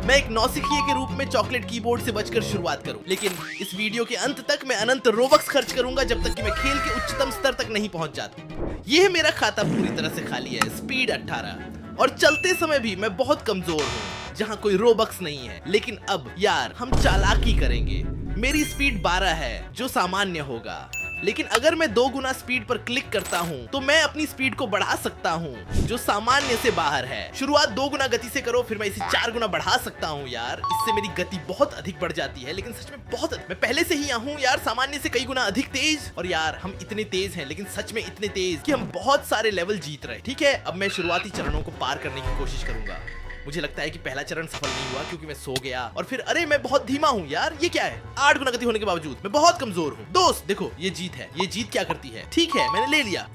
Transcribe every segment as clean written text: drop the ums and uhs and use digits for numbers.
मैं एक नौसिखिए के रूप में चॉकलेट कीबोर्ड से बचकर शुरुआत करूं, लेकिन इस वीडियो के अंत तक मैं अनंत रोबक्स खर्च करूंगा जब तक कि मैं खेल के उच्चतम स्तर तक नहीं पहुंच जाता। यह मेरा खाता पूरी तरह से खाली है, स्पीड 18, और चलते समय भी मैं बहुत कमजोर हूँ जहाँ कोई रोबक्स नहीं है। लेकिन अब यार हम चालाकी करेंगे। मेरी स्पीड 12 है जो सामान्य होगा, लेकिन अगर मैं 2 गुना स्पीड पर क्लिक करता हूँ तो मैं अपनी स्पीड को बढ़ा सकता हूँ जो सामान्य से बाहर है। शुरुआत 2 गुना गति से करो, फिर मैं इसे 4 गुना बढ़ा सकता हूँ। यार इससे मेरी गति बहुत अधिक बढ़ जाती है, लेकिन सच में बहुत अधिक। मैं पहले से ही यहाँ हूँ यार, सामान्य से कई गुना अधिक तेज। और यार हम इतने तेज हैं, लेकिन सच में इतने तेज कि हम बहुत सारे लेवल जीत रहे। ठीक है, अब मैं शुरुआती चरणों को पार करने की कोशिश करूंगा। मुझे लगता है कि पहला चरण सफल नहीं हुआ क्योंकि मैं सो गया, और फिर अरे मैं बहुत धीमा हूँ यार। ये क्या है? 8 गुना गति होने के बावजूद मैं बहुत कमजोर हूँ। दोस्त देखो, ये जीत है। ये जीत क्या करती है? ठीक है, मैंने ले लिया।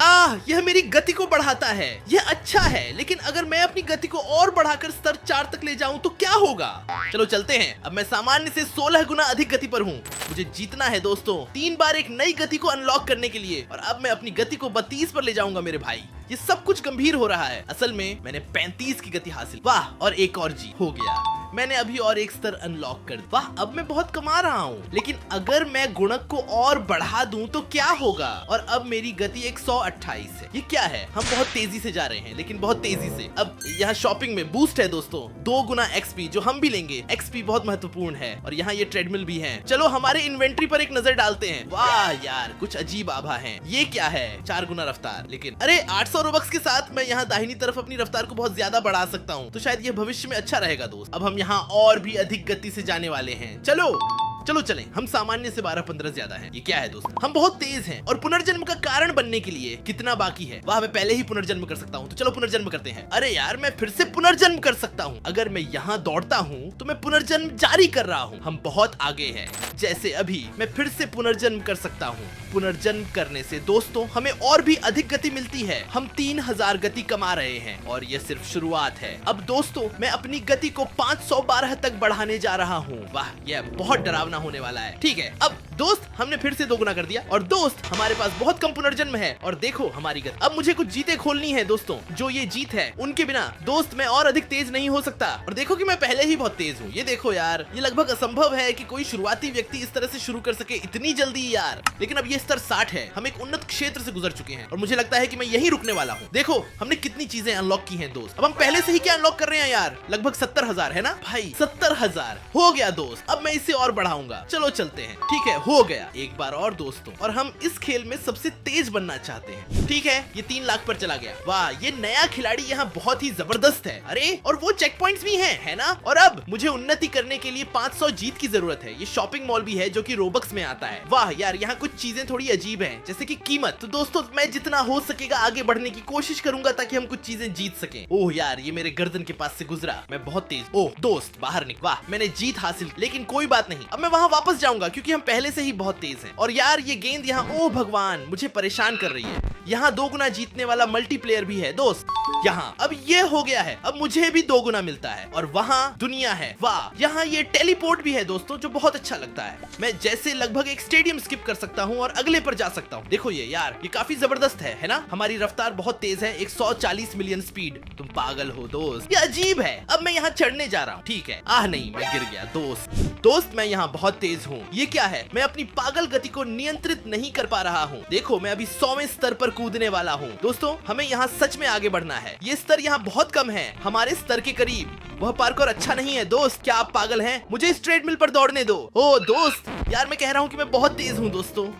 यह मेरी गति को बढ़ाता है। यह अच्छा है, लेकिन अगर मैं अपनी गति को और बढ़ाकर स्तर 4 तक ले जाऊं तो क्या होगा? चलो चलते हैं। अब मैं सामान्य से 16 गुना अधिक गति पर हूँ। मुझे जीतना है दोस्तों, 3 बार एक नई गति को अनलॉक करने के लिए, और अब मैं अपनी गति को 32 पर ले जाऊंगा मेरे भाई। ये सब कुछ गंभीर हो रहा है। असल में मैंने 35 की गति हासिल। वाह, और एक और जी हो गया। मैंने अभी और एक स्तर अनलॉक कर दिया। वाह, अब मैं बहुत कमा रहा हूँ। लेकिन अगर मैं गुणक को और बढ़ा दूं तो क्या होगा? और अब मेरी गति 128 है। ये क्या है? हम बहुत तेजी से जा रहे हैं, लेकिन बहुत तेजी से। अब यहाँ शॉपिंग में बूस्ट है दोस्तों, 2 गुना XP जो हम भी लेंगे। XP बहुत महत्वपूर्ण है, और यहाँ ये ट्रेडमिल भी है। चलो हमारे इन्वेंट्री पर एक नजर डालते हैं। वाह यार, कुछ अजीब आभा है। ये क्या है? 4 गुना रफ्तार। लेकिन अरे 800 रोबक्स के साथ मैं यहाँ दाहिनी तरफ अपनी रफ्तार को बहुत ज्यादा बढ़ा सकता हूँ, तो शायद ये भविष्य में अच्छा रहेगा दोस्त। अब हम यहाँ और भी अधिक गति से जाने वाले हैं। चलो चलें। हम सामान्य से 12-15 ज्यादा हैं। ये क्या है दोस्त? हम बहुत तेज हैं, और पुनर्जन्म का कारण बनने के लिए कितना बाकी है? वाह, मैं पहले ही पुनर्जन्म कर सकता हूँ, तो चलो पुनर्जन्म करते हैं। अरे यार, मैं फिर से पुनर्जन्म कर सकता हूँ। अगर मैं यहाँ दौड़ता हूँ तो मैं पुनर्जन्म जारी कर रहा हूँ। हम बहुत आगे हैं। जैसे अभी मैं फिर से पुनर्जन्म कर सकता हूँ। पुनर्जन्म करने से दोस्तों हमें और भी अधिक गति मिलती है। हम 3000 गति कमा रहे हैं, और ये सिर्फ शुरुआत है। अब दोस्तों मैं अपनी गति को 512 तक बढ़ाने जा रहा हूँ। वाह, यह बहुत डरावना होने वाला है। ठीक है, अब दोस्त हमने फिर से 2 गुना कर दिया, और दोस्त हमारे पास बहुत कम पुनर्जन्म है। और देखो हमारी गति। अब मुझे कुछ जीतें खोलनी है दोस्तों। जो ये जीत है उनके बिना दोस्त मैं और अधिक तेज नहीं हो सकता। और देखो कि मैं पहले ही बहुत तेज हूँ। ये देखो यार, ये लगभग असंभव है कि कोई शुरुआती व्यक्ति इस तरह से शुरू कर सके इतनी जल्दी यार। लेकिन अब ये स्तर 60 है। हम एक उन्नत क्षेत्र से गुजर चुके हैं, और मुझे लगता है कि मैं यहीं रुकने वाला हूँ। देखो हमने कितनी चीजें अनलॉक की हैं दोस्त। अब हम पहले से ही क्या अनलॉक कर रहे हैं यार? लगभग 70,000 है ना भाई? 70,000 हो गया दोस्त। अब मैं इसे और बढ़ाऊंगा। चलो चलते हैं। ठीक है, हो गया एक बार और दोस्तों। और हम इस खेल में सबसे तेज बनना चाहते हैं। ठीक है, ये 3 लाख पर चला गया। वाह, ये नया खिलाड़ी यहाँ बहुत ही जबरदस्त है। अरे और वो चेक पॉइंट्स भी हैं, है ना? और अब मुझे उन्नति करने के लिए 500 जीत की जरूरत है। ये शॉपिंग मॉल भी है जो कि रोबक्स में आता है। वाह यार, यहाँ कुछ चीजें थोड़ी अजीब हैं, जैसे कि कीमत। तो दोस्तों मैं जितना हो सकेगा आगे बढ़ने की कोशिश करूंगा ताकि हम कुछ चीजें जीत सकें। ओह यार, ये मेरे गर्दन के पास से गुजरा। मैं बहुत तेज। ओह दोस्त बाहर निकल। वाह, मैंने जीत हासिल। लेकिन कोई बात नहीं, अब मैं वहां वापस जाऊंगा क्योंकि हम पहले से ही बहुत तेज हैं। और यार ये गेंद यहाँ, ओह भगवान, मुझे परेशान कर रही है। यहाँ 2 गुना जीतने वाला मल्टीप्लेयर भी है दोस्त। यहाँ अब ये हो गया है। अब मुझे भी 2 गुना मिलता है, और वहाँ दुनिया है। वाह, यहाँ ये टेलीपोर्ट भी है दोस्तों, जो बहुत अच्छा लगता है। मैं जैसे लगभग एक स्टेडियम स्किप कर सकता हूँ और अगले पर जा सकता हूँ। देखो ये यार, ये काफी जबरदस्त है ना? हमारी रफ्तार बहुत तेज है, 140 मिलियन स्पीड। तुम पागल हो दोस्त, ये अजीब है। अब मैं यहाँ चढ़ने जा रहा हूँ। ठीक है, नहीं, मैं गिर गया दोस्त। मैं यहाँ बहुत तेज हूँ। ये क्या है? मैं अपनी पागल गति को नियंत्रित नहीं कर पा रहा हूँ। देखो मैं अभी 100वें स्तर पर कूदने वाला हूँ। दोस्तों हमें यहाँ सच में आगे बढ़ना है। ये स्तर यहाँ बहुत कम है, हमारे स्तर के करीब। वह पार्कोर अच्छा नहीं है दोस्त। क्या आप पागल हैं? मुझे इस ट्रेडमिल पर दौड़ने दो। ओ दोस्त यार, मैं कह रहा हूँ कि मैं बहुत तेज हूँ दोस्तों।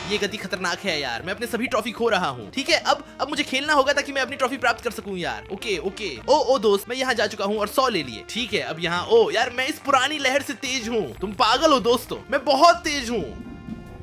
ये गति खतरनाक है यार, मैं अपने सभी ट्रॉफी खो रहा हूँ। ठीक है, अब मुझे खेलना होगा ताकि मैं अपनी ट्रॉफी प्राप्त कर सकूं यार। ओके। ओ दोस्त, मैं यहाँ जा चुका हूँ और 100 ले लिए। ठीक है, अब यहाँ, ओ यार, मैं इस पुरानी लहर से तेज हूँ। तुम पागल हो दोस्तों, मैं बहुत तेज हूँ।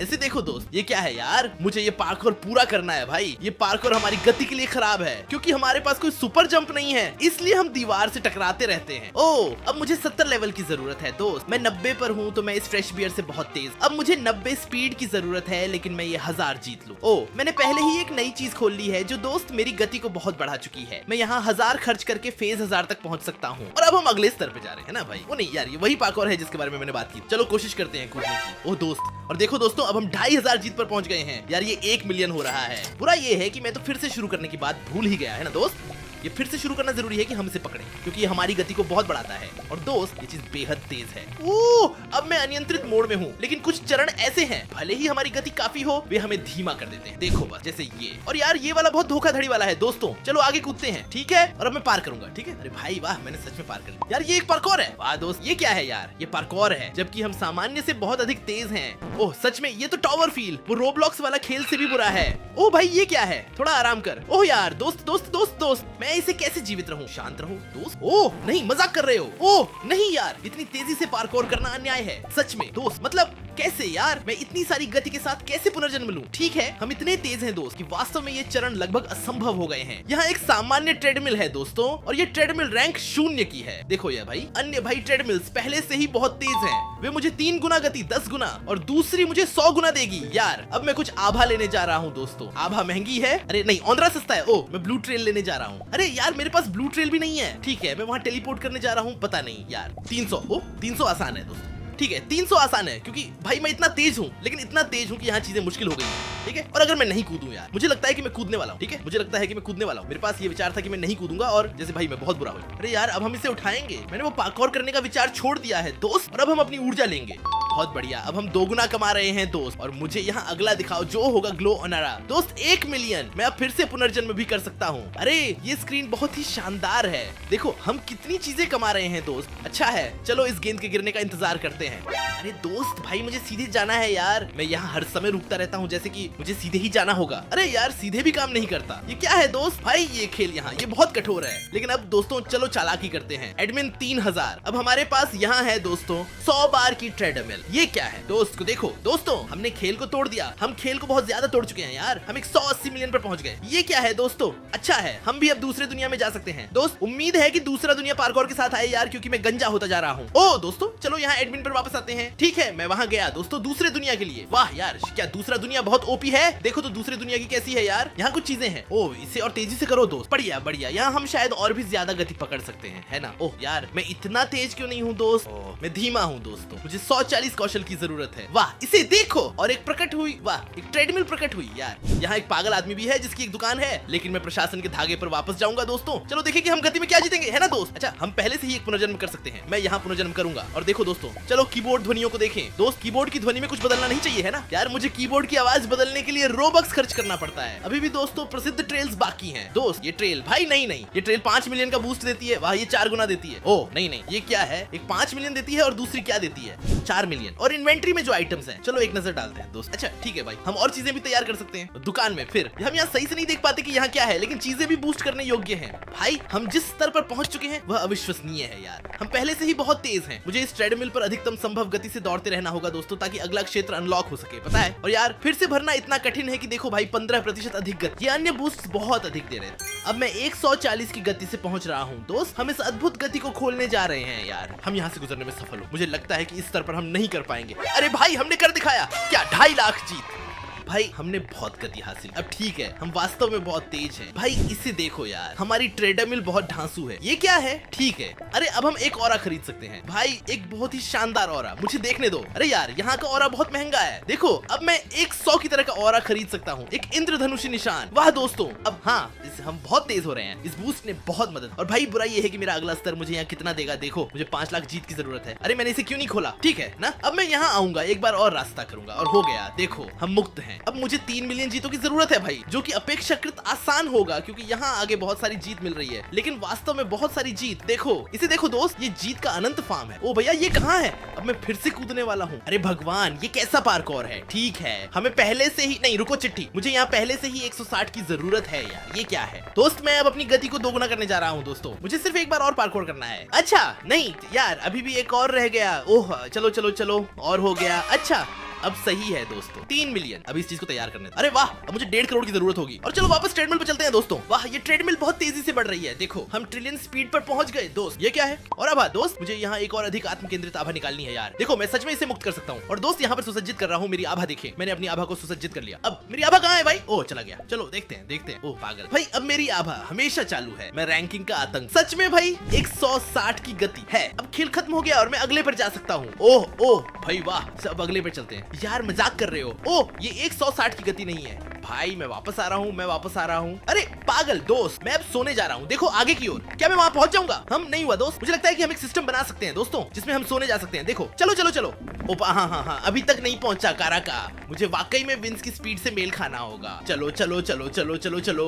ऐसे देखो दोस्त, ये क्या है यार? मुझे ये पार्कोर पूरा करना है भाई। ये पार्कोर हमारी गति के लिए खराब है क्योंकि हमारे पास कोई सुपर जंप नहीं है, इसलिए हम दीवार से टकराते रहते हैं। ओह, अब मुझे 70 लेवल की जरूरत है दोस्त। मैं 90 पर हूँ तो मैं इस फ्रेश बियर से बहुत तेज। अब मुझे 90 स्पीड की जरूरत है, लेकिन मैं ये 1000 जीत लूं। ओह, मैंने पहले ही एक नई चीज खोल ली है जो दोस्त मेरी गति को बहुत बढ़ा चुकी है। मैं यहाँ 1000 खर्च करके फेज 1000 तक पहुंच सकता हूँ। और अब हम अगले स्तर पे जा रहे हैं ना भाई? वो नहीं यार, ये वही पार्कोर है जिसके बारे में मैंने बात की। चलो कोशिश करते हैं कूदने की। ओह दोस्त, और देखो दोस्तों, अब हम 2500 जीत पर पहुंच गए हैं। यार ये 1 मिलियन हो रहा है। बुरा ये है कि मैं तो फिर से शुरू करने की बात भूल ही गया है ना दोस्त। ये फिर से शुरू करना जरूरी है कि हम इसे पकड़ें, क्योंकि ये हमारी गति को बहुत बढ़ाता है। और दोस्त ये चीज बेहद तेज है। ओह, अब मैं अनियंत्रित मोड में हूँ, लेकिन कुछ चरण ऐसे हैं भले ही हमारी गति काफी हो, वे हमें धीमा कर देते हैं। देखो बस, जैसे ये। और यार ये वाला बहुत धोखाधड़ी वाला है दोस्तों। चलो आगे कूदते हैं, ठीक है? और अब मैं पार करूंगा, ठीक है? अरे भाई वाह, मैंने सच में पार कर लिया। यार ये एक पार्कोर है। वाह दोस्त, ये क्या है यार? ये पार्कोर है, जबकि हम सामान्य से बहुत अधिक तेज हैं। ओह सच में, ये तो टॉवर फील, वो रोब्लॉक्स वाला खेल से भी बुरा है। ओह भाई ये क्या है? थोड़ा आराम कर। ओह यार दोस्त दोस्त दोस्त दोस्त, मैं इसे कैसे जीवित रहूं? शांत रहो दोस्त। ओह नहीं, मजाक कर रहे हो? ओह नहीं यार, इतनी तेजी से पार्कोर करना अन्याय है सच में दोस्त। मतलब कैसे यार? मैं इतनी सारी गति के साथ कैसे पुनर्जन्म लूं? ठीक है, हम इतने तेज हैं दोस्त कि वास्तव में ये चरण लगभग असंभव हो गए हैं। यहाँ एक सामान्य ट्रेडमिल है दोस्तों, और ये ट्रेडमिल रैंक 0 की है। देखो ये भाई, अन्य भाई ट्रेडमिल्स पहले से ही बहुत तेज हैं। वे मुझे 3 गुना गति, 10 गुना, और दूसरी मुझे 100 गुना देगी। यार अब मैं कुछ आभा लेने जा रहा हूँ दोस्तों। आभा महंगी है? अरे नहीं, औंदरा सस्ता है। ओह, मैं ब्लू ट्रेल लेने जा रहा हूँ। अरे यार मेरे पास ब्लू ट्रेल भी नहीं है। ठीक है, मैं वहाँ टेलीपोर्ट करने जा रहा हूँ। पता नहीं यार, 300। ओह 300 आसान है दोस्तों। ठीक है, 300 आसान है, क्योंकि भाई मैं इतना तेज हूँ, लेकिन इतना तेज हूँ कि यहाँ चीजें मुश्किल हो गई हैं। ठीक है, और अगर मैं नहीं कूदूं यार, मुझे लगता है कि मैं कूदने वाला हूँ। ठीक है, मुझे लगता है कि मैं कूदने वाला हूँ। मेरे पास ये विचार था कि मैं नहीं कूदूंगा, और जैसे भाई मैं बहुत बुरा हूँ। अरे यार अब हम इसे उठाएंगे। मैंने वो पार्कोर करने का विचार छोड़ दिया है दोस्त, और अब हम अपनी ऊर्जा लेंगे। बहुत बढ़िया, अब हम 2 गुना कमा रहे हैं दोस्त। और मुझे यहाँ अगला दिखाओ, जो होगा ग्लो ओनारा दोस्त। 1 मिलियन, मैं अब फिर से पुनर्जन्म भी कर सकता हूँ। अरे ये स्क्रीन बहुत ही शानदार है। देखो हम कितनी चीजें कमा रहे हैं दोस्त। अच्छा है, चलो इस गेंद के गिरने का इंतजार करते हैं। अरे दोस्त भाई, मुझे सीधे जाना है यार। मैं यहाँ हर समय रुकता रहता हूँ, जैसे कि मुझे सीधे ही जाना होगा। अरे यार सीधे भी काम नहीं करता। ये क्या है दोस्त? भाई ये खेल यहाँ ये बहुत कठोर है। लेकिन अब दोस्तों चलो चालाकी करते हैं। एडमिन 3000। अब हमारे पास यहाँ है दोस्तों 100 बार की ट्रेडमिल। ये क्या है दोस्त? को देखो दोस्तों, हमने खेल को तोड़ दिया। हम खेल को बहुत ज्यादा तोड़ चुके हैं यार। हम 180 मिलियन पर पहुंच गए। ये क्या है दोस्तों? अच्छा है, हम भी अब दूसरे दुनिया में जा सकते हैं दोस्त। उम्मीद है कि दूसरा दुनिया पार्कोर के साथ आए यार, क्योंकि मैं गंजा होता जा रहा हूँ। ओ दोस्तों चलो यहाँ एडमिन पर वापस आते हैं। ठीक है, मैं वहाँ गया दोस्तों दूसरे दुनिया के लिए। वाह यार, क्या दूसरा दुनिया बहुत ओपी है? देखो तो दूसरे दुनिया की कैसी है यार। यहाँ कुछ चीजें हैं। ओह इसे और तेजी से करो दोस्त। बढ़िया बढ़िया, यहाँ हम शायद और भी ज्यादा गति पकड़ सकते हैं, है ना? ओह यार मैं इतना तेज क्यों नहीं हूँ दोस्त? मैं धीमा हूँ दोस्तों। मुझे 140 कौशल की जरूरत है। वाह इसे देखो, और एक प्रकट हुई। वाह एक ट्रेडमिल प्रकट हुई यार। यहाँ एक पागल आदमी भी है जिसकी एक दुकान है, लेकिन मैं प्रशासन के धागे पर वापस जाऊंगा दोस्तों। चलो देखें कि हम गति में क्या जीतेंगे, है ना दोस्त? अच्छा हम पहले से ही एक पुनर्जन्म कर सकते हैं। मैं यहाँ पुनर्जन्म करूंगा। और देखो दोस्तों, चलो कीबोर्ड ध्वनियों को देखें दोस्त। कीबोर्ड की ध्वनि में कुछ बदलना नहीं चाहिए, है ना यार? मुझे कीबोर्ड की आवाज बदलने के लिए रोबक्स खर्च करना पड़ता है। अभी भी दोस्तों प्रसिद्ध ट्रेल्स बाकी हैं दोस्त। ये ट्रेल भाई नहीं, ये ट्रेल 5 मिलियन का बूस्ट देती है। वाह ये 4 गुना देती है। ओह नहीं, ये क्या है? एक 5 मिलियन देती है और दूसरी क्या देती है? 4 मिलियन। और इन्वेंट्री में जो आइटम्स हैं, चलो एक नजर डालते हैं दोस्त। अच्छा ठीक है भाई, हम और चीजें भी तैयार कर सकते हैं दुकान में। फिर हम यहाँ सही से नहीं देख पाते कि यहाँ क्या है, लेकिन चीजें भी बूस्ट करने योग्य हैं। भाई हम जिस स्तर पर पहुंच चुके हैं वह अविश्वसनीय है यार। हम पहले से ही बहुत तेज हैं। मुझे इस ट्रेडमिल पर अधिकतम संभव गति से दौड़ते रहना होगा दोस्तों, ताकि अगला क्षेत्र अनलॉक हो सके, पता है? और यार फिर से भरना इतना कठिन है कि देखो भाई 15% अधिक गति। ये अन्य बूस्ट बहुत अधिक दे रहे थे। अब मैं 140 की गति से पहुंच रहा हूँ दोस्त। हम इस अद्भुत गति को खोलने जा रहे हैं यार। हम यहाँ से गुजरने में सफल हो। मुझे लगता है कि इस स्तर पर हम नहीं कर पाएंगे। अरे भाई हमने कर दिखाया। क्या 2.5 लाख जीत? भाई हमने बहुत गति हासिल। अब ठीक है, हम वास्तव में बहुत तेज हैं। भाई इसे देखो यार, हमारी ट्रेडमिल बहुत ढांसू है। ये क्या है? ठीक है, अरे अब हम एक ऑरा खरीद सकते हैं। भाई एक बहुत ही शानदार ऑरा, मुझे देखने दो। अरे यार यहाँ का ऑरा बहुत महंगा है। देखो अब मैं 100 की तरह का ऑरा खरीद सकता हूँ। एक इंद्रधनुषी निशान। वाह दोस्तों, अब हाँ हम बहुत तेज हो रहे हैं। इस बूस्ट ने बहुत मदद। और भाई बुरा ये है कि मेरा अगला स्तर मुझे यहाँ कितना देगा? देखो मुझे 5 लाख जीत की जरूरत है। अरे मैंने इसे क्यों नहीं खोला? ठीक है ना, अब मैं यहाँ आऊंगा, एक बार और रास्ता करूंगा, और हो गया। देखो हम मुक्त हैं। अब मुझे 3 मिलियन जीतों की जरूरत है भाई, जो कि अपेक्षाकृत आसान होगा, क्योंकि यहाँ आगे बहुत सारी जीत मिल रही है। लेकिन वास्तव में बहुत सारी जीत। देखो इसे देखो दोस्त, ये जीत का अनंत फार्म है। ओ भैया ये कहाँ है? अब मैं फिर से कूदने वाला हूँ। अरे भगवान ये कैसा पार्कोर है? ठीक है, हमें पहले से ही नहीं, रुको चिट्ठी, मुझे यहाँ पहले से ही 160 की जरूरत है यार। ये क्या है दोस्त? मैं अब अपनी गति को 2 गुना करने जा रहा हूँ दोस्तों। मुझे सिर्फ एक बार और पार्कोर करना है। अच्छा नहीं यार, अभी भी एक और रह गया। ओह चलो चलो चलो, और हो गया। अच्छा अब सही है दोस्तों, 3 मिलियन। अब इस चीज को तैयार करने। अरे वाह, अब मुझे 1.5 करोड़ की जरूरत होगी। और चलो वापस ट्रेडमिल पर चलते हैं दोस्तों। वाह ये ट्रेडमिल बहुत तेजी से बढ़ रही है। देखो हम ट्रिलियन स्पीड पर पहुंच गए दोस्त। ये क्या है? और अब दोस्त मुझे यहाँ एक और अधिक आत्म केंद्रित आभा निकालनी है यार। देखो मैं सच में इसे मुक्त कर सकता हूँ। और दोस्त यहाँ पर सुसज्जित कर रहा हूँ मेरी आभा। देखिए मैंने अपनी आभा को सुसज्जित कर लिया। अब मेरी आभा कहाँ है भाई? ओह चला गया। चलो देखते हैं। ओह पागल भाई, अब मेरी आभा हमेशा चालू है। मैं रैंकिंग का आतंक। सच में भाई 160 की गति है। अब खेल खत्म हो गया और मैं अगले पर जा सकता हूँ। ओह भाई वाह, सब अगले पर चलते हैं यार। मजाक कर रहे हो? ओह ये 160 की गति नहीं है भाई मैं वापस आ रहा हूँ, मैं वापस आ रहा हूँ। अरे पागल दोस्त, मैं अब सोने जा रहा हूँ। देखो आगे की ओर, क्या मैं वहाँ पहुंच जाऊंगा? हम नहीं हुआ दोस्त, मुझे लगता है कि हम एक सिस्टम बना सकते हैं दोस्तों, जिसमें हम सोने जा सकते हैं। देखो चलो चलो चलो। ओपा हाँ, अभी तक नहीं पहुंचा कारा का। मुझे वाकई में विंस की स्पीड से मेल खाना होगा। चलो चलो चलो चलो चलो चलो।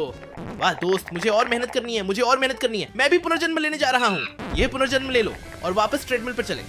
वाह दोस्त, मुझे और मेहनत करनी है, मुझे और मेहनत करनी है। मैं भी पुनर्जन्म लेने जा रहा हूँ। ये पुनर्जन्म ले लो और वापस ट्रेडमिल पर चले।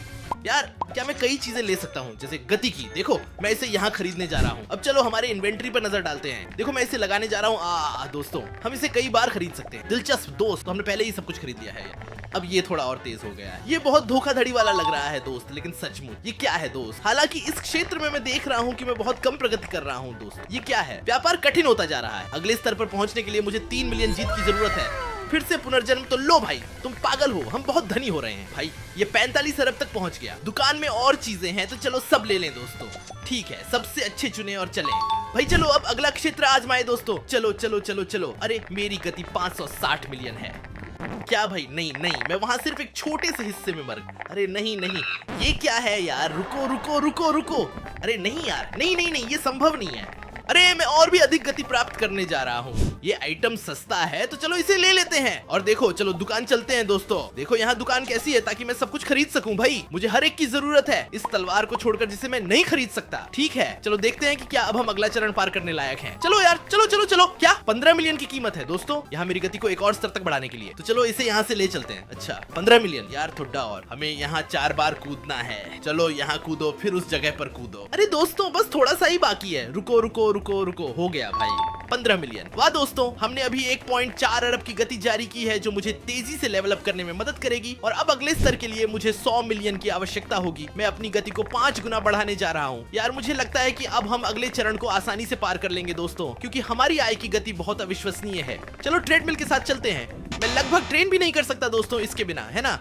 यार क्या मैं कई चीजें ले सकता हूँ, जैसे गति की। देखो मैं इसे यहाँ खरीदने जा रहा हूँ। अब चलो हमारे इन्वेंटरी पर नजर डालते हैं। देखो मैं इसे लगाने जा रहा हूँ। दोस्तों हम इसे कई बार खरीद सकते हैं। दिलचस्प दोस्त, तो हमने पहले ही सब कुछ खरीद लिया है। अब ये थोड़ा और तेज हो गया है। ये बहुत धोखाधड़ी वाला लग रहा है दोस्त, लेकिन सचमुच ये क्या है दोस्त? हालांकि इस क्षेत्र में मैं देख रहा हूँ कि मैं बहुत कम प्रगति कर रहा हूँ दोस्त। ये क्या है? व्यापार कठिन होता जा रहा है। अगले स्तर पर पहुंचने के लिए मुझे 3 मिलियन जीत की जरूरत है। फिर से पुनर्जन्म? तो लो भाई, तुम पागल हो, हम बहुत धनी हो रहे हैं भाई। ये 45 अरब तक पहुंच गया। दुकान में और चीजें हैं तो चलो सब ले लें दोस्तों। ठीक है, सबसे अच्छे चुने और चलें भाई। चलो अब अगला क्षेत्र आजमाए दोस्तों। चलो चलो चलो चलो। अरे मेरी गति 560 मिलियन है। क्या भाई? नहीं नहीं, मैं वहां सिर्फ एक छोटे से हिस्से में मर। अरे नहीं नहीं, ये क्या है यार? रुको रुको रुको रुको। अरे नहीं यार, नहीं नहीं नहीं, ये संभव नहीं है। अरे मैं और भी अधिक गति प्राप्त करने जा रहा हूँ। ये आइटम सस्ता है तो चलो इसे ले लेते हैं। और देखो चलो दुकान चलते हैं दोस्तों। देखो यहाँ दुकान कैसी है, ताकि मैं सब कुछ खरीद सकूं भाई। मुझे हर एक की जरूरत है, इस तलवार को छोड़कर जिसे मैं नहीं खरीद सकता। ठीक है चलो देखते हैं कि क्या अब हम अगला चरण पार करने लायक हैं। चलो यार चलो चलो चलो। क्या 15 मिलियन की कीमत है दोस्तों यहाँ मेरी गति को एक और स्तर तक बढ़ाने के लिए। तो चलो इसे यहाँ से ले चलते हैं। अच्छा 15 मिलियन यार, थोड़ा और। हमें यहाँ 4 बार कूदना है। चलो यहाँ कूदो, फिर उस जगह पर कूदो। अरे दोस्तों बस थोड़ा सा ही बाकी है। रुको रुको रुको रुको, हो गया भाई 15 मिलियन। वाह दोस्तों, हमने अभी 1.4 अरब की गति जारी की है, जो मुझे तेजी से लेवल अप करने में मदद करेगी। और अब अगले स्तर के लिए मुझे 100 मिलियन की आवश्यकता होगी। मैं अपनी गति को 5 गुना बढ़ाने जा रहा हूँ। यार मुझे लगता है कि अब हम अगले चरण को आसानी से पार कर लेंगे दोस्तों, क्योंकि हमारी आय की गति बहुत अविश्वसनीय है। चलो ट्रेडमिल के साथ चलते हैं। मैं लगभग ट्रेन भी नहीं कर सकता दोस्तों इसके बिना, है ना?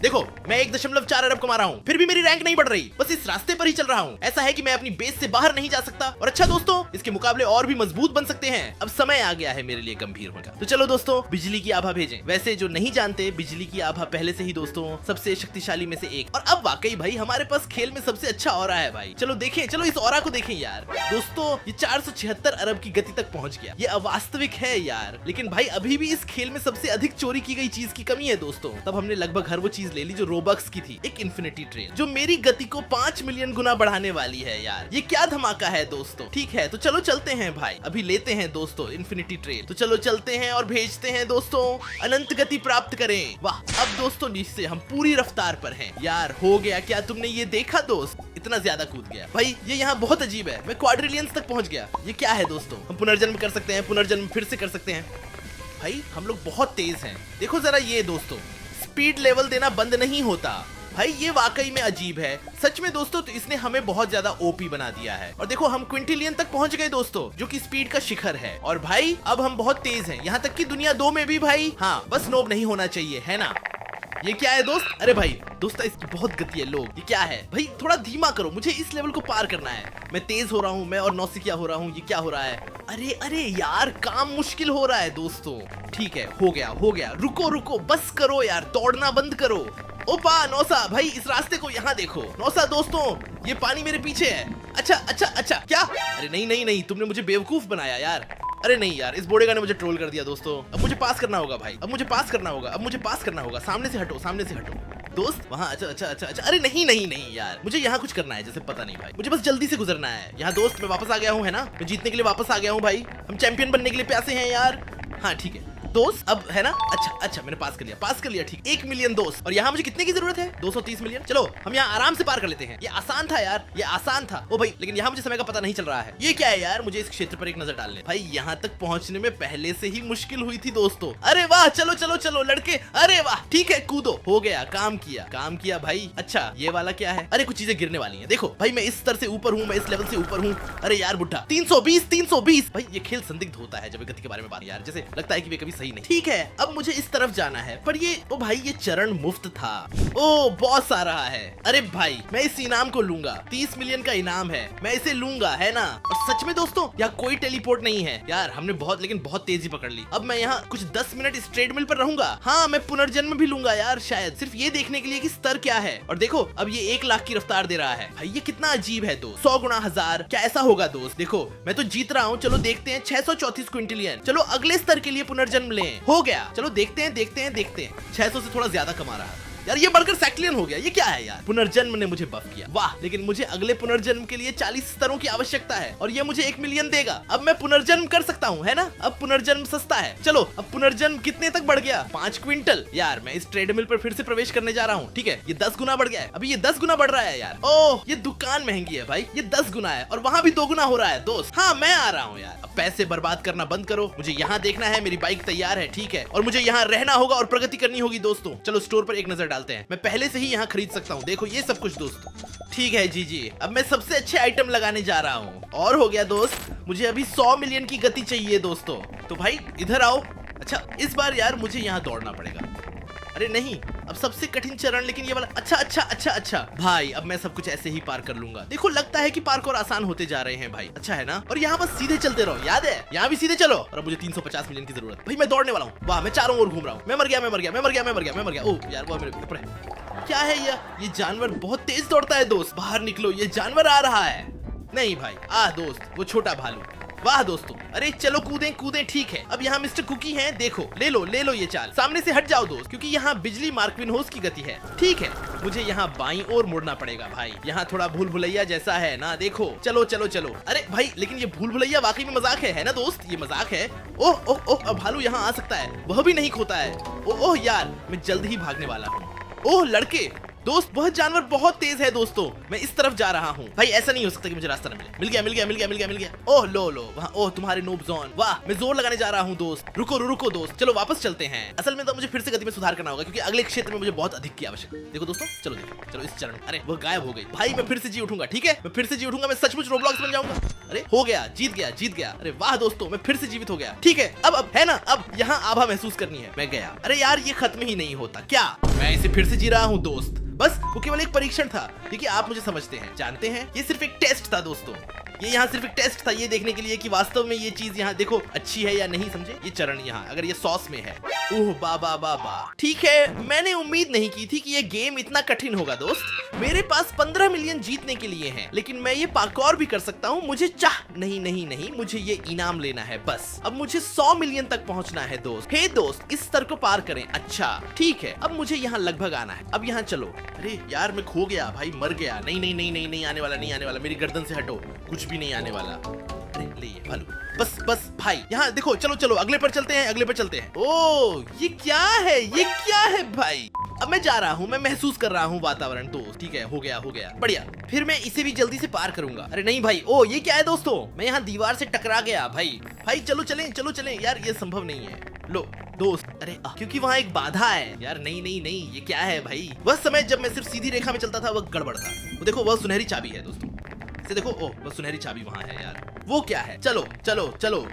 देखो मैं 1.4 अरब कमा रहा हूँ, फिर भी मेरी रैंक नहीं बढ़ रही। बस इस रास्ते पर ही चल रहा हूँ। ऐसा है कि मैं अपनी बेस से बाहर नहीं जा सकता। और अच्छा दोस्तों, इसके मुकाबले और भी मजबूत बन सकते हैं। अब समय आ गया है मेरे लिए गंभीर होने का। तो चलो दोस्तों बिजली की आभा भेजें। वैसे जो नहीं जानते, बिजली की आभा पहले से ही दोस्तों सबसे शक्तिशाली में से एक। और अब वाकई भाई हमारे पास खेल में सबसे अच्छा ऑरा है भाई। चलो देखें, चलो इस ऑरा को देखें यार। दोस्तों ये 476 अरब की गति तक पहुंच गया। ये अवास्तविक है यार, लेकिन भाई अभी भी इस खेल में सबसे अधिक चोरी की गई चीज की कमी है दोस्तों। तब हमने लगभग हर वो चीज ले ली जो रोबक्स की थी। एक इन्फिनिटी ट्रेन जो मेरी गति को 5 मिलियन गुना बढ़ाने वाली है यार। ये क्या धमाका है दोस्तों। ठीक है तो चलो चलते हैं भाई, अभी लेते हैं दोस्तों इन्फिनिटी ट्रेन। तो चलो चलते हैं और भेजते हैं दोस्तों, अनंत गति प्राप्त करें। वाह अब दोस्तों नीचे हम पूरी रफ्तार पर हैं यार। हो गया, क्या तुमने ये देखा दोस्त? इतना ज्यादा कूद गया भाई। ये यहाँ बहुत अजीब है, मैं क्वाड्रिलियंस तक पहुंच गया। ये क्या है दोस्तों? हम पुनर्जन्म कर सकते हैं, पुनर्जन्म फिर से कर सकते हैं। भाई हम लोग बहुत तेज हैं। देखो जरा ये दोस्तों, स्पीड लेवल देना बंद नहीं होता भाई। ये वाकई में अजीब है सच में दोस्तों। तो इसने हमें बहुत ज्यादा ओपी बना दिया है। और देखो हम क्विंटिलियन तक पहुंच गए दोस्तों, जो कि स्पीड का शिखर है। और भाई अब हम बहुत तेज हैं, यहाँ तक कि दुनिया 2 में भी भाई। हाँ बस नोब नहीं होना चाहिए, है ना? ये क्या है दोस्त? अरे भाई दोस्त इसकी बहुत गति है। लोग ये क्या है भाई? थोड़ा धीमा करो, मुझे इस लेवल को पार करना है। मैं तेज हो रहा हूँ, मैं और नौसिखिया हो रहा हूँ। ये क्या हो रहा है? अरे अरे यार काम मुश्किल हो रहा है दोस्तों। ठीक है हो गया हो गया। रुको रुको, बस करो यार, दौड़ना बंद करो। ओपा नौसा भाई, इस रास्ते को यहाँ देखो। नौसा दोस्तों ये पानी मेरे पीछे है। अच्छा अच्छा अच्छा क्या? अरे नहीं नहीं नहीं, तुमने मुझे बेवकूफ बनाया यार। अरे नहीं यार, इस बोडेगा ने मुझे ट्रोल कर दिया दोस्तों। अब मुझे पास करना होगा भाई, अब मुझे पास करना होगा, अब मुझे पास करना होगा। सामने से हटो, सामने से हटो दोस्त वहाँ। अच्छा अच्छा अच्छा अच्छा। अरे नहीं नहीं नहीं यार, मुझे यहाँ कुछ करना है जैसे, पता नहीं भाई। मुझे बस जल्दी से गुजरना है यहाँ दोस्त। मैं वापस आ गया हूँ, है ना? मैं जीतने के लिए वापस आ गया हूँ भाई। हम चैंपियन बनने के लिए प्यासे हैं यार। हाँ ठीक है दोस्त, अब है ना? अच्छा अच्छा मैंने पास कर लिया ठीक। 1 मिलियन दोस्त। और यहाँ मुझे कितने की जरूरत है? 230 मिलियन। चलो हम यहाँ आराम से पार कर लेते हैं। ये आसान था यार, ये आसान था ओ भाई। लेकिन यहाँ मुझे समय का पता नहीं चल रहा है। ये क्या है यार? मुझे इस क्षेत्र पर एक नजर डालने। भाई यहाँ तक पहुँचने में पहले से ही मुश्किल हुई थी दोस्तों। अरे वाह, चलो चलो चलो लड़के, अरे वाह ठीक है कूदो। हो गया, काम किया भाई। अच्छा ये वाला क्या है? अरे कुछ चीजें गिरने वाली है। देखो भाई मैं इस स्तर से ऊपर हूँ, मैं इस लेवल से ऊपर हूँ। अरे यार बुढ़ा 320 भाई। ये खेल संदिग्ध होता है जब गति के बारे में बात यार, जैसे लगता है कि वे कभी सही नहीं। ठीक है, अब मुझे इस तरफ जाना है, पर ये ओ भाई ये चरण मुफ्त था। ओ बॉस आ रहा है। अरे भाई मैं इस इनाम को लूंगा, 30 मिलियन का इनाम है, मैं इसे लूंगा, है ना। और सच में दोस्तों यहाँ कोई टेलीपोर्ट नहीं है यार, हमने बहुत तेजी पकड़ ली। अब मैं यहाँ कुछ 10 मिनट इस ट्रेडमिल पर रहूंगा। हाँ मैं पुनर्जन्म भी लूंगा यार, शायद सिर्फ ये देखने के लिए कि स्तर क्या है। और देखो अब ये 1 लाख की रफ्तार दे रहा है। भाई ये कितना अजीब है दोस्त, 100 गुना 1000 क्या ऐसा होगा दोस्त। देखो मैं तो जीत रहा हूँ, चलो देखते हैं 634 क्विंटिलियन। चलो अगले स्तर के लिए पुनर्जन्म लें। हो गया, चलो देखते हैं 600 से थोड़ा ज्यादा कमा रहा है यार, ये बढ़कर सैक्लियन हो गया। ये क्या है यार, पुनर्जन्म ने मुझे बफ किया, वाह। लेकिन मुझे अगले पुनर्जन्म के लिए 40 स्तरों की आवश्यकता है और ये मुझे 1 मिलियन देगा। अब मैं पुनर्जन्म कर सकता हूँ, है ना। अब पुनर्जन्म सस्ता है। चलो अब पुनर्जन्म कितने तक बढ़ गया, 5 क्विंटल। यार मैं इस ट्रेडमिल पर फिर से प्रवेश करने जा रहा हूँ। ठीक है, ये 10 गुना बढ़ गया है, अभी ये 10 गुना बढ़ रहा है यार। ओह ये दुकान महंगी है भाई, ये 10 गुना है और वहाँ भी 2 गुना हो रहा है दोस्त। हाँ मैं आ रहा हूँ यार, अब पैसे बर्बाद करना बंद करो, मुझे यहाँ देखना है। मेरी बाइक तैयार है, ठीक है, और मुझे यहाँ रहना होगा और प्रगति करनी होगी दोस्तों। चलो स्टोर पर एक नजर डालते हैं, मैं पहले ही यहाँ खरीद सकता हूँ। देखो ये सब कुछ दोस्तों, ठीक है जी। अब मैं सबसे अच्छे आइटम लगाने जा रहा हूँ। और हो गया दोस्त, मुझे अभी 100 मिलियन की गति चाहिए दोस्तों। तो भाई इधर आओ। अच्छा इस बार यार मुझे यहाँ दौड़ना पड़ेगा। अरे नहीं, अब सबसे कठिन चरण, लेकिन ये वाला। अच्छा भाई अब मैं सब कुछ ऐसे ही पार कर लूंगा। देखो लगता है कि पार्कोर आसान होते जा रहे हैं भाई, अच्छा है ना। और यहाँ बस सीधे चलते रहो, याद है, यहाँ भी सीधे चलो। और अब मुझे 350 मिलियन की जरूरत। भाई मैं दौड़ने वाला हूँ, वाह मैं चारों ओर घूम रहा हूँ। मैं मर गया। ओह यार वो मेरे ऊपर है। क्या है ये जानवर बहुत तेज दौड़ता है दोस्त। बाहर निकलो, ये जानवर आ रहा है। नहीं भाई दोस्त वो छोटा भालू। वाह दोस्तों, अरे चलो कूदें। ठीक है, अब यहाँ मिस्टर कुकी हैं, देखो ले लो ये चाल। सामने से हट जाओ दोस्त, क्योंकि यहाँ बिजली मार्कविन होस की गति है। ठीक है, मुझे यहाँ बाईं ओर मुड़ना पड़ेगा भाई, यहाँ थोड़ा भूल भुलैया जैसा है ना। देखो चलो। अरे भाई लेकिन ये भूल भुलैया वाकई में मजाक है ना दोस्त, ये मजाक है। ओह भालू यहाँ आ सकता है, वह भी नहीं खोता है। ओह यार मैं जल्द ही भागने वाला हूँ। ओह लड़के दोस्त, वह जानवर बहुत तेज है दोस्तों, मैं इस तरफ जा रहा हूँ। भाई ऐसा नहीं हो सकता कि मुझे रास्ता न मिले। मिल गया। ओह लो वहाँ, ओह तुम्हारे नूब जोन, वाह मैं जोर लगाने जा रहा हूँ दोस्त। रुको दोस्त, चलो वापस चलते हैं। असल में तो मुझे फिर से गति में सुधार करना होगा, क्योंकि अगले क्षेत्र में मुझे बहुत अधिक की आवश्यकता है। देखो दोस्तों चलो इस चरण। अरे वो गायब हो गई। भाई मैं फिर से जी उठूंगा, ठीक है, मैं फिर से जी उठूंगा, मैं सचमुच रोब्लॉक्स बन जाऊंगा। अरे हो गया, जीत गया। अरे वाह दोस्तों, मैं फिर से जीवित हो गया। ठीक है, अब है ना, अब यहाँ आभा महसूस करनी है। मैं गया। अरे यार ये खत्म ही नहीं होता क्या, मैं इसे फिर से जी रहा हूँ दोस्त। बस वो केवल एक परीक्षण था, देखिए आप मुझे समझते हैं, जानते हैं, ये सिर्फ एक टेस्ट था दोस्तों। ये यहाँ सिर्फ एक टेस्ट था, ये देखने के लिए कि वास्तव में ये चीज यहाँ देखो अच्छी है या नहीं, समझे। ये चरण यहाँ अगर ये सॉस में है, ओह बाबा। ठीक है, मैंने उम्मीद नहीं की थी कि ये गेम इतना कठिन होगा दोस्त। मेरे पास 15 मिलियन जीतने के लिए हैं, लेकिन मैं ये पार्कोर भी कर सकता हूँ। मुझे नहीं, मुझे ये इनाम लेना है बस। अब मुझे 100 मिलियन तक पहुँचना है दोस्त। हे दोस्त, इस स्तर को पार करें। अच्छा ठीक है, अब मुझे यहाँ लगभग आना है। अब यहाँ चलो। अरे यार मैं खो गया भाई, मर गया। नहीं आने वाला, मेरी गर्दन से हटो, कुछ भी नहीं आने वाला। अरे ले ये भालू, बस भाई यहाँ देखो। चलो अगले पर चलते हैं। ओह ये क्या है भाई। अब मैं जा रहा हूँ, मैं महसूस कर रहा हूँ वातावरण। तो ठीक है, हो गया बढ़िया। फिर मैं इसे भी जल्दी से पार करूंगा। अरे नहीं भाई, ओ ये क्या है दोस्तों, मैं यहाँ दीवार से टकरा गया भाई। चलो चलें यार, ये संभव नहीं है। लो दोस्त, अरे क्योंकि वहाँ एक बाधा है यार। नहीं, ये क्या है भाई। वह समय जब मैं सिर्फ सीधी रेखा में चलता था वह गड़बड़ था। वो देखो वह सुनहरी चाबी है दोस्तों, इसे देखो। ओह वह सुनहरी चाबी वहाँ है यार। वो क्या है, चलो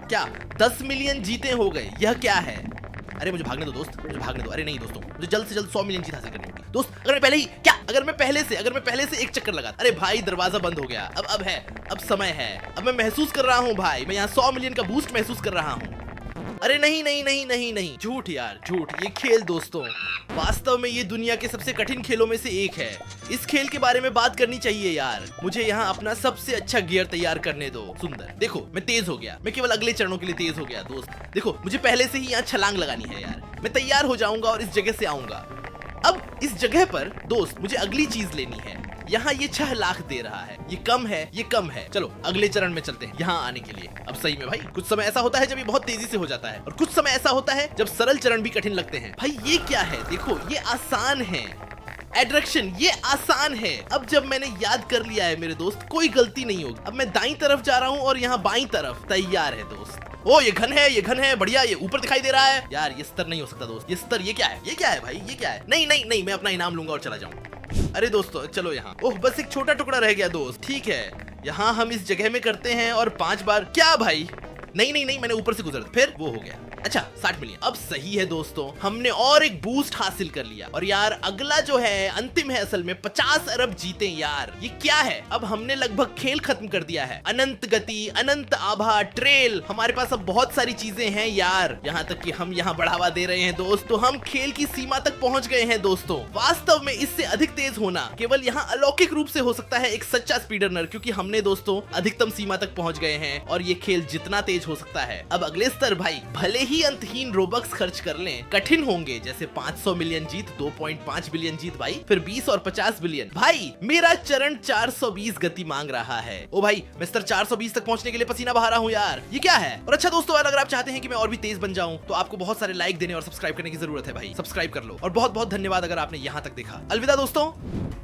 क्या 10 मिलियन जीते हो गए, यह क्या है। अरे मुझे भागने दो दोस्त, मुझे भागने दो। अरे नहीं दोस्तों, मुझे जल्द से जल्द 100 मिलियन जीत हासिल करनी होगी दोस्त। अगर मैं पहले से एक चक्कर लगा। अरे भाई दरवाजा बंद हो गया। अब समय है। अब मैं महसूस कर रहा हूँ भाई, मैं यहाँ 100 मिलियन का बूस्ट महसूस कर रहा हूँ। अरे नहीं, झूठ यार, झूठ। ये खेल दोस्तों वास्तव में ये दुनिया के सबसे कठिन खेलों में से एक है। इस खेल के बारे में बात करनी चाहिए यार। मुझे यहाँ अपना सबसे अच्छा गियर तैयार करने दो। सुंदर, देखो मैं तेज हो गया, मैं केवल अगले चरणों के लिए तेज हो गया दोस्त। देखो मुझे पहले से ही यहाँ छलांग लगानी है यार। मैं तैयार हो जाऊंगा और इस जगह से आऊंगा। अब इस जगह पर दोस्त मुझे अगली चीज लेनी है। यहाँ ये 6 लाख दे रहा है, ये कम है। चलो अगले चरण में चलते हैं यहाँ आने के लिए। अब सही में भाई कुछ समय ऐसा होता है जब ये बहुत तेजी से हो जाता है, और कुछ समय ऐसा होता है जब सरल चरण भी कठिन लगते हैं। भाई ये क्या है, देखो ये आसान है। एड्रक्शन, ये आसान है। अब जब मैंने याद कर लिया है मेरे दोस्त, कोई गलती नहीं होगी। अब मैं दाईं तरफ जा रहा हूँ और यहाँ बाईं तरफ तैयार है दोस्त। ओ ये घन है, बढ़िया। ये ऊपर दिखाई दे रहा है यार। ये स्तर नहीं हो सकता दोस्त, ये स्तर। ये क्या है भाई, ये क्या है। नहीं, मैं अपना इनाम लूंगा और चला जाऊंगा। अरे दोस्तों चलो यहाँ। ओह बस एक छोटा टुकड़ा रह गया दोस्त। ठीक है, यहाँ हम इस जगह में करते हैं और 5 बार। क्या भाई, नहीं, मैंने ऊपर से गुजर, फिर वो हो गया। अच्छा 60 मिलियन, अब सही है दोस्तों, हमने और एक बूस्ट हासिल कर लिया। और यार अगला जो है अंतिम है असल में, 50 अरब जीते यार। ये क्या है, अब हमने लगभग खेल खत्म कर दिया है। अनंत गति, अनंत आभा, ट्रेल, हमारे पास अब बहुत सारी चीजें हैं यार। यहाँ तक कि हम यहाँ बढ़ावा दे रहे हैं दोस्तों, हम खेल की सीमा तक पहुंच गए हैं दोस्तों। वास्तव में इससे अधिक तेज होना केवल यहाँ अलौकिक रूप से हो सकता है एक सच्चा स्पीड रनर, क्योंकि हमने दोस्तों अधिकतम सीमा तक पहुंच गए हैं और ये खेल जितना तेज हो सकता है। अब अगले स्तर भाई, भले ही अंतहीन रोबक्स खर्च कर लें, कठिन होंगे, जैसे 500 मिलियन जीत, 2.5 बिलियन जीत भाई, फिर 20 और 50 बिलियन। भाई मेरा चरण 420 गति मांग रहा है। ओ भाई मैं स्तर 420 तक पहुंचने के लिए पसीना बहा रहा हूं यार, ये क्या है। और अच्छा दोस्तों, अगर आप चाहते हैं कि मैं और भी तेज बन जाऊं तो आपको बहुत सारे लाइक देने और सब्सक्राइब करने की जरूरत है भाई। सब्सक्राइब कर लो और बहुत बहुत धन्यवाद अगर आपने यहां तक देखा। अलविदा दोस्तों।